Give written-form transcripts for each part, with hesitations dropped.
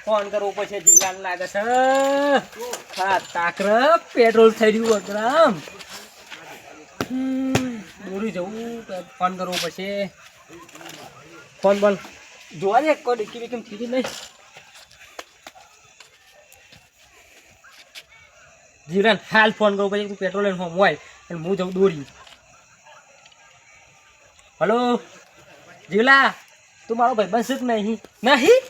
Phone કરવો પછી જીવલાન લાગે છે હા તાકર પેટ્રોલ થઈ રહ્યું અગ્રામ દોરી જવું ફોન કરવો પછી ફોન બોલ જોવા દે કોઈ ડિક્કી કેમ કીધી નહીં જીવલાન હાલ ફોન કરવો પછી તું પેટ્રોલ લઈને હોય અને હું જઉં દોરી હલો જીવલા તું મારો ભાઈબંધ છે કે નહીં નહીં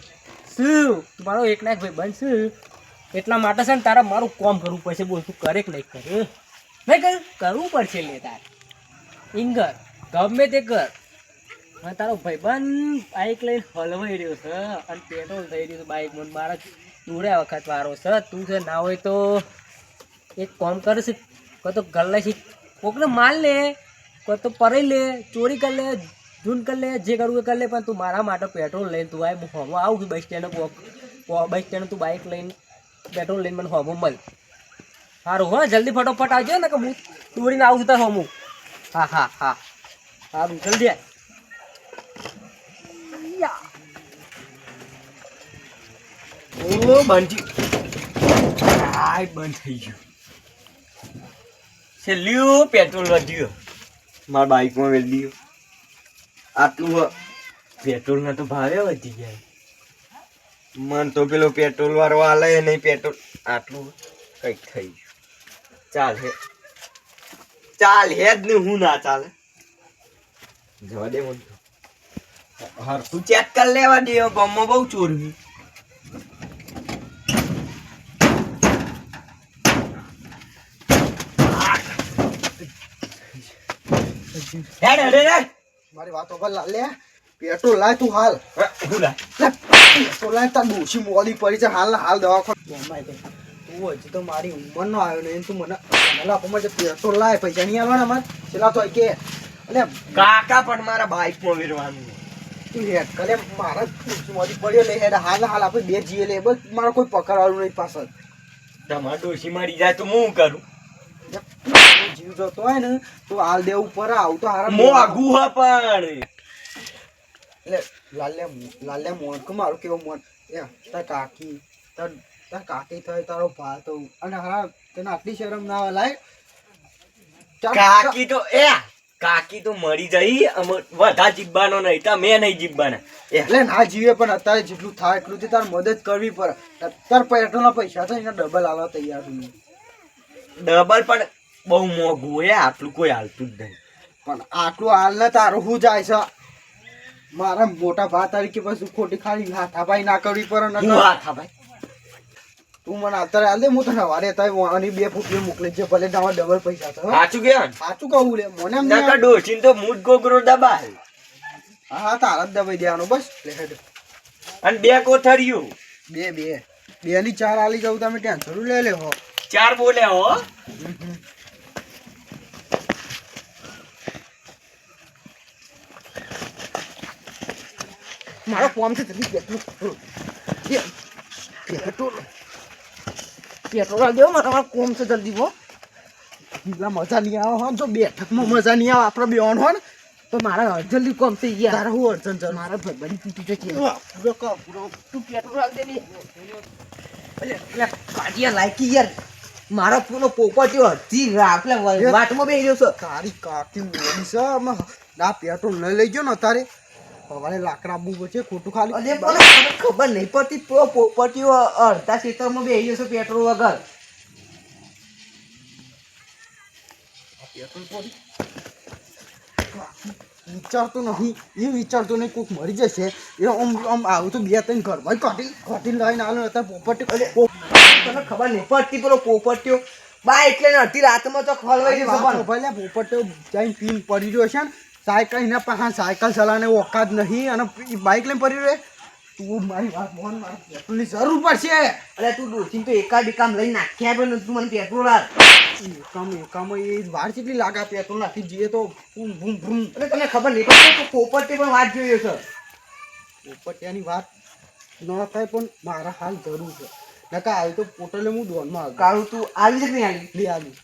શું તું મારો એક ના એક ભાઈબંધ છે એટલા માટે છે ને તારા મારું કામ કરવું પડશે બોલ તું કરે કે નહીં કરે નહીં કરવું પડશે લે તારે ઇંગર ગમે તે કર હા તારો ભાઈબંધ બાઇક લઈને હલવાઈ રહ્યો છે અને પેટ્રોલ થઈ રહ્યું છે બાઇકમાં મારા દોડ્યા વખત વારો છે તું છે ના હોય તો એક કામ કરશે કોઈ તો ગલ્લા શીખ કોકને માલ લે કોઈ તો પરાઈ લે ચોરી કરી લે જૂન કરી લે જે કરવું એ કરી લે પણ તું મારા માટે પેટ્રોલ લઈને તું આવ હું આવું બસ સ્ટેન્ડ બસ સ્ટેન્ડ તું બાઇક લઈને પેટ્રોલ લઈને મને હોમો મળ સારું હા જલ્દી ફટોફટ આવજો ને કે હું દોડીને આવું તાર હોમું હા હા હા સારું જલ્દી ઓ બંધ બંધ થઈ ગયું છેલ્લું પેટ્રોલ વધ્યું મારા બાઇકમાં વેચી ગયું આટલું પેટ્રોલ ના તો ભાવે વધી ગયા મન તો પેલો પેટ્રોલ વાળો આલે નહીં પેટ્રોલ આટલું કંઈક થઈ ગયું ચાલ હે જ નહીં હું ના ચાલે જવા દે મને હરતું ચેક કરી લેવા દે ગામમાં બહુ ચોરવી મારી વાતો પર લે પેટ્રોલ લાય તું હાલ પેટ્રોલ લાય તાર ડોશી મોડી પડી છે હાલ હાલ દવાખાને તું હજી તો મારી ઉંમર નો આવ્યો ને તું મને પેટ્રોલ લાય પૈસા નહીં આવવાના મારે છેલ્લા તો કે એટલે કાકા પણ મારા બાઇક માં વેરવાનું તું હેડ કરે મારા ડોશી મોડી પડ્યો લે હેડ હાલ હાલ આપણે બે જીએ લે બસ મારે કોઈ પકડવાનું નહીં પાછળ તમારા ડોશી મારી જાય તો હું કરું જીવ જતો હોય ને તો હાલ દેવું ઉપર આવું તો હારા મોઘું હ પણ એટલે લાલ્યા મોન કે મારું કેવો મોન એ તાર કાકી તાર કાકી થાય તારો ભા તો અને હારા તને આટલી શરમ ના લાય કાકી તો મરી જઈ વધા જીવવાનો નહીં તો મેં નહીં જીવવાના એટલે ના જીવે પણ અત્યારે જેટલું થાય એટલું તાર મદદ કરવી પડે તાર પેટ્રોલ ના પૈસા થાય એના ડબલ આલવા તૈયાર છું ડબલ પણ બહુ મોંઘું હોય આટલું કોઈ હાલતું જ નહીં પણ આટલું હાલ ને તારું શું જાય છે મારા મોટા ભા તરીકે પછી ખોટી ખાલી હાથાભાઈ ના કરવી પડે હાથાભાઈ તું મને અત્યારે હાલ દે હું તને વારે થાય અને 2 ફૂટ મોકલી છે ભલે તમારા ડબલ પૈસા થાય સાચું કે સાચું કહું લે મને એમ ડોસીને તો મૂડ ગોગરો દબાય હા તારા જ દબાઈ દેવાનો બસ અને 2 કોથળિયું બે ની 4 આલી જાવ તમે ત્યાં જરૂર લે લે હો 4 બોલે હો મારો ફોર્મ છે પેટ્રોલ દેવો મારા કોમ છે જલ્દી હો એટલા મજા નહીં આવે હો જો બેઠકમાં મજા નહીં આવે આપણે બેવાનું હો ને તો મારા જલ્દી કોમ થઈ ગયા તારા હું અડચણ છે મારા ભાઈ તૂટી જશે તું પેટ્રોલ દે ને એટલે કાઢિયા લાયકી યાર મારા પૂરો પોપટીઓ હતી આપણે વાટમાં બેહી રહ્યો છે તારી કાકી મોડી છે ના પેટ્રોલ ન લઈ ગયો ને તારે હવે લાકડા બુ છે ખોટું ખાલી ખબર નહીં પડતી પોપટીઓ અડધા ક્ષેત્રમાં બેહી રહ્યો છે પેટ્રોલ વગર વિચારતો નહીં એ વિચારતો નહીં કોઈક મરી જશે એ આમ આવું તો 2-3 ઘર ભાઈ કાઢી લઈને આલો અત્યારે પોપટી તને ખબર નહીં પડતી પેલો પોપટીઓ બા એટલે અડધી રાતમાં તો ખોલવાઈ જશે ભાઈ પોપટીઓ જઈને પીન પડી રહ્યો છે ને સાયકલ એના પાસે સાયકલ ચલાવને ઓકાત નહીં અને બાઇક લઈને પડી રહ્યો તું મારી વાત મોહન મારે પેટ્રોલની જરૂર પડશે અરે તું ડોસીને તો એકાદ લઈને નાખ્યા પણ તું મને પેટ્રોલ આપ એકામ એ વાર કેટલી લાગે પેટ્રોલ નાખી જઈએ તો ભૂમ ભૂમ એટલે તને ખબર નહીં પડતી તો પોપટી પણ વાત જોઈએ છે પોપટિયાની વાત ન થાય પણ મારા હાલ જરૂર છે નકા આવી તો પોટલે હું દોનમાં કાળું તું આવી જ નહીં આવી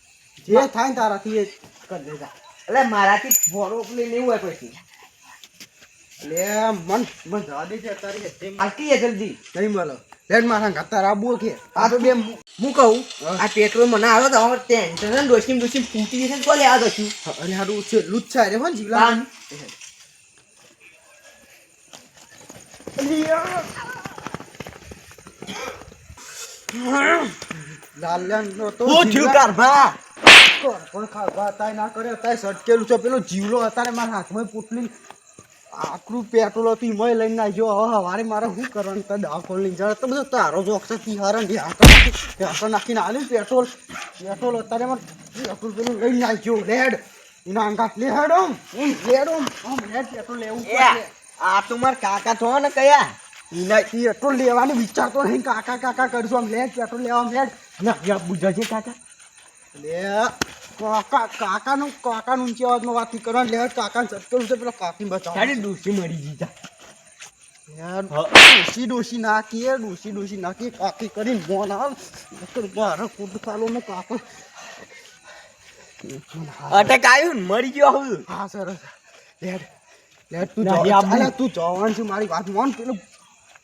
જે થાય ને તારાથી એ કરી દેજા એટલે મારાથી ફોરો લઈને એવું હોય પછી એટલે મન જવા દે છે અત્યારે આટલી જલ્દી નહીં મળે લેડ મારા ઘર તારા આબુ કે આ તો બે હું કહું હા. આ પેટ્રોલ મને આવ્યો તો હવે ટેન્શન ડોસી ફૂટી જશે ને તો લેવા દઉં અને હારું છે લુચ્છા રે હો જીવલા લાલ્યાન નો તો હું થયું કારભા પણ ખાવા તાય ના કરે તાય સટકેલું છે પેલો જીવલો અત્યારે મારા હાથમાં પોટલી આટલું પેટ્રોલ હતું એમાંય લઈને નાખ્યો હવે હવારે મારે શું કરવાનું તો દાખલ લઈને જાય તો બધો તારો જોક છે તિહારણ ઢાંકણ નાખીને આલ્યું પેટ્રોલ અત્યારે મારે પેટ્રોલ પેલું લઈને નાખ્યો લેડ એના અંગાત લેડ ઓમ લેડ પેટ્રોલ લેવું પડશે આ તો મારા કાકા થો ને કયા એના પેટ્રોલ લેવાનું વિચારતો નહીં કાકા કાકા કરશું આમ લેડ પેટ્રોલ લેવા લેડ ના યા બુજાજે કાકા લે કાકાનું ઊંચી અવાજમાં વાત કરવાની લેડ કાકાને સટકેલું છે પેલા કાકી બચાવ તારી ડોસી મરી જીતા ડોસી નાખીએ કાકી કરીને મોન હાલ મારા કુદ ખાલો મેં કાકો અટક આવ્યું ને મરી ગયો હું હા સરસ લેડ તું ના, જવા- આબુ. અલા, તું જવાન છે મારી વાત મોન પેલું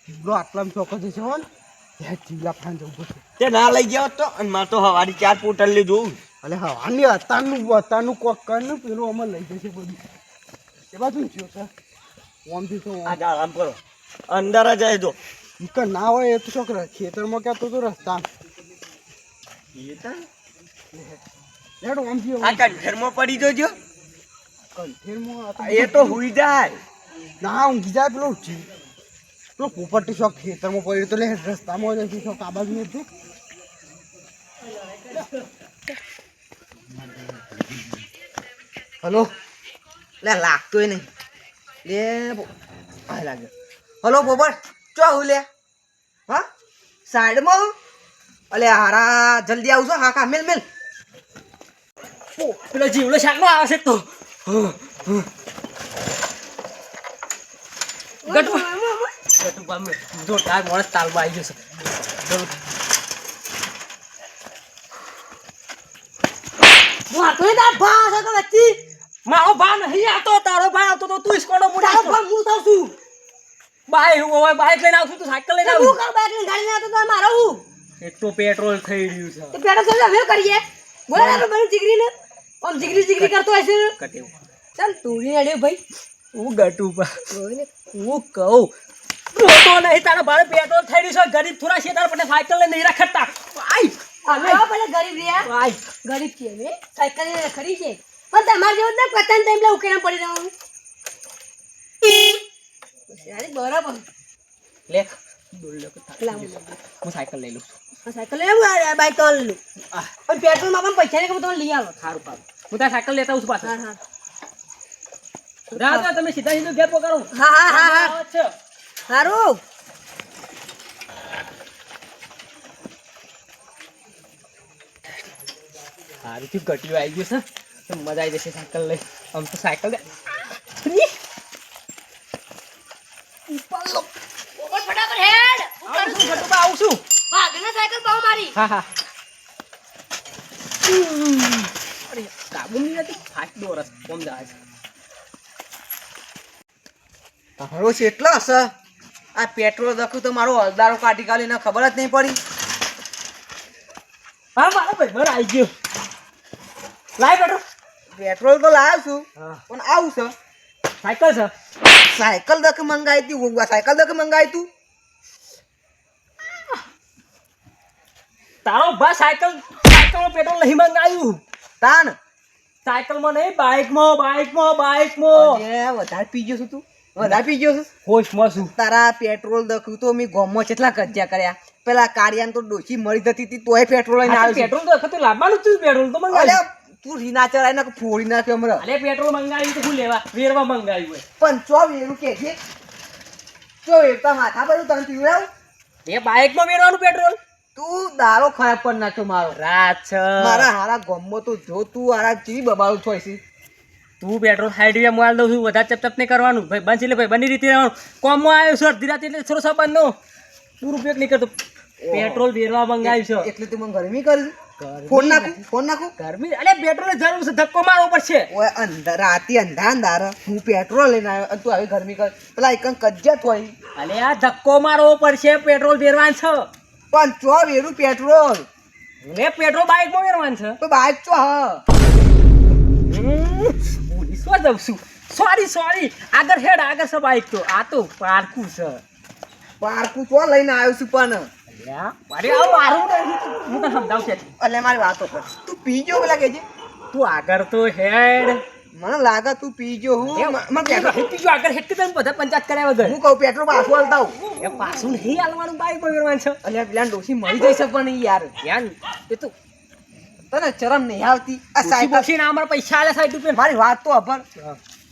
જીવલો આટલામાં ચોક્કસ છે હોન લેડ જીવલા ફાન જવું પડશે તે ના લઈ ગયો તો અને મારે તો હવારી 4 પોટલ લીધું અલે હવાની અત્યારનું કોક કરનું પેલું અમે લઈ જશે બધું એ બાજુ થયો છે ઓમથી તો આ આરામ કરો અંદર જ આવી દો ઈકર ના હોય એ તો છોકરા ખેતરમાં કહેતો તો રસ્તા લેડ ઓમથી આ કંઠેરમાં પડી જોજો કંઠેરમાં આ તો એ તો હુઈ જાય ના ઊંઘી જાય પેલો પેલો પોપટી શોખ ખેતરમાં પડ્યો તો લે રસ્તામાં જ હતી શોખ આ બાજુ નથી હલો લે લાગતોય નહીં લે આ લાગે હલો બોબર ચો હું લે હા સાઈડમાં અલે હારા જલ્દી આવજો હા કા મેલ મેલ પેલો જીવલો શાકનો આવે છે તો ગટુ પામે જો તાર મોણસ તાલમાં આવી જશે મારો ભા નહીં આવતો તારો ભાઈ આવતો તો તું ઇસ્કોડો મુડા બાઈક હોય બાઈક લઈને આવશું તો સાયકલ લઈને આવું એટલો પેટ્રોલ થઈ રહ્યું છે કટેવ હું ગટુ પા હું કહું રોતો નહીં તારા ભાડે પેટ્રોલ થઈ રહ્યું છે ગરીબ થોડા છે તારા પણ સાયકલ લઈને નહીં રખડતા આઈ લેખ હું સાયકલ લઈ લઉં પેટ્રોલ માં પણ પૈસા ને તમે લઈ આવો સારું પાડું હું તારા સાયકલ લેતા આવું છું પાછા રાજા તમે સીધા સીધું ઘેર પકડો હા સારું સારું થયું ઘટ્યું આવી ગયું છે તો મજા આવી જશે સાયકલ લઈ આમ તો સાયકલ ફટાફટ હેડ આવું છું ભાગના સાયકલ પાવ મારી હા હા અરે કાબુ નહીં નથી ફાટ દોરસ કોમ જાય છે તારો છે એટલો હશે આ પેટ્રોલ દખું તો મારો હલદારો કાઢી કાઢી ને ખબર જ નહીં પડી હા મારો ભાઈ બરાબર આવી ગયો લાય પેટ્રોલ પેટ્રોલ તો લાવ્યો છું હા પણ આવું છે સાયકલ છે સાયકલ દખ મંગાવી હતી સાયકલ દખ મંગાવી તું તારો ભા સાયકલમાં પેટ્રોલ નહીં મંગાવ્યું તાન સાયકલમાં નહીં બાઇકમાં વધારે પી ગયો છું તું વધારે પી ગયો છું હોશમાં શું તારા પેટ્રોલ દખું તો મેં ગોમમાં કેટલા કજ્જા કર્યા પેલા કાળિયાને તો ડોશી મળી જતી હતી તોય પેટ્રોલ લઈને આવ્યો છું. પેટ્રોલ તો વખત લાવવાનું જ પેટ્રોલ તો મંગાવ્યું અલ્યા, તું રીના ચડાઈ ને ફોડી નાખ્યો હમણાં અરે પેટ્રોલ મંગાવ્યું તો શું લેવા વેરવા મંગાવ્યું હોય પણ ચો વેરું કે છે ચો વેરતા માથા પર તને પીવડાવું એ બાઇકમાં વેરવાનું પેટ્રોલ તું દારો ખરાબ પર નાખ્યો મારો રાત છે મારા હારા ગોમમાં તો જો તું હારા ચીવી બબાલું થોય છે તું પેટ્રોલ સાઈડ રૂપિયા મોબાઈલ દઉં છું વધારે ચપ નહીં કરવાનું ભાઈ બંધ એટલે ભાઈ બની રીતે રહેવાનું કોમમાં આવ્યો છું અડધી રાત એટલે થોડો સંબંધનો દુરુપયોગ નહીં કરતો પેટ્રોલ વેરવા મંગાવ્યું છે એટલે તું મને ગરમી કરી ફોન નાખું ગરમી અલે પેટ્રોલ જરૂર છે ધક્કો મારવો પડશે ઓય અંદર રાતે અંધાર હું પેટ્રોલ લઈને આવ્યો અને તું આવી ગરમી કર પેલા એકન કજ્જત હોય અલે આ ધક્કો મારવો પડશે પેટ્રોલ વેરવાન છે પણ ચો વેરું પેટ્રોલ લે પેટ્રોલ બાઇક માં વેરવાન છે તો બાઈક ચો હ પોલીસ માં જઉં છું સોરી આગળ છે બાઇક તો આ તો પારકું છે પારકું ચો લઈને આવ્યો છું પણ અરે આ મારું નહીં હું તને સમજાવું છે એટલે મારી વાતો કર તું પીજો પેલા કે છે તું આગળ તો હેડ મને લાગે તું પીજો હું મને પેટ્રોલ બીજું આગળ હેડ કે તને બધા પંચાયત કર્યા વગર હું કહું પેટ્રોલ પાછું હાલતા હું એ પાછું નહીં હાલવાનું બાઇક માં વેરવાન છે એટલે પેલા ડોસી મળી જશે પણ યાર યાર એ તો તને શરમ નહીં આવતી આ સાયકલ બોસી ના અમારા પૈસા આલે 60 રૂપિયા મારી વાત તો અભર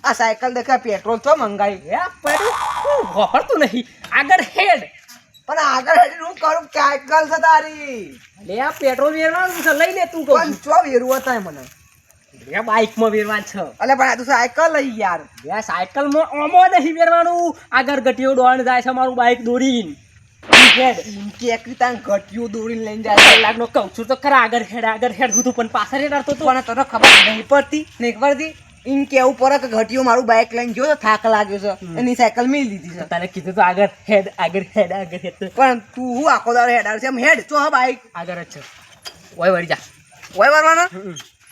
આ સાયકલ દેખા પેટ્રોલ તો મંગાવી હે પડ્યું વાપરતું નહીં આગળ હેડ પણ આગળ હેડીને હું કરું સાયકલ છે તારી લે આ પેટ્રોલ વેરવાનું છે લઈ લે તું કહું પણ ચો વેરું હતા મને લે બાઇક માં વેરવાન છે અલે પણ આ તું સાયકલ લઈ યાર લે સાયકલ માં ઓમો નહીં વેરવાનું આગળ ગટીઓ દોડ જાય છે મારું બાઇક દોડીને હેડ કે એકરીતા ઘટિયું દોડીને લઈને જાય લાગનો કહું છું તો ખરા આગળ હેડ હું તું પણ પાછળ હેડારતો તો પણ તને ખબર નહીં પડતી ઇન કેવું પડે કે ઘટિયું મારું બાઇક લઈને ગયો તો થાક લાગ્યો છે એની સાયકલ મેં લીધી છે તને કીધું તો આગળ હેડ પણ તું હું આખો દાડો હેડાર છે એમ હેડ ચો હા બાઇક આગળ જ છે ઓય વળી જા ઓય વારવાના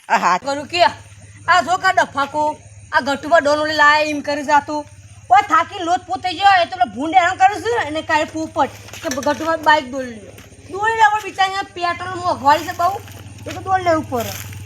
આ હાથ કરું કે આ જો કા ડફાકો આ ગટુમાં ડોન લાય એમ કરી જાતું ઓય થાકી લોટ પોતે ગયો એ તો પેલા ભૂંડ હેરાન કરે છે અને કાલે પોપટ કે ગટુમાં બાઇક દોડી લે પણ બિચારા પેટ્રોલ મોંઘવારી છે બહુ એ તો દોડ લેવું પડે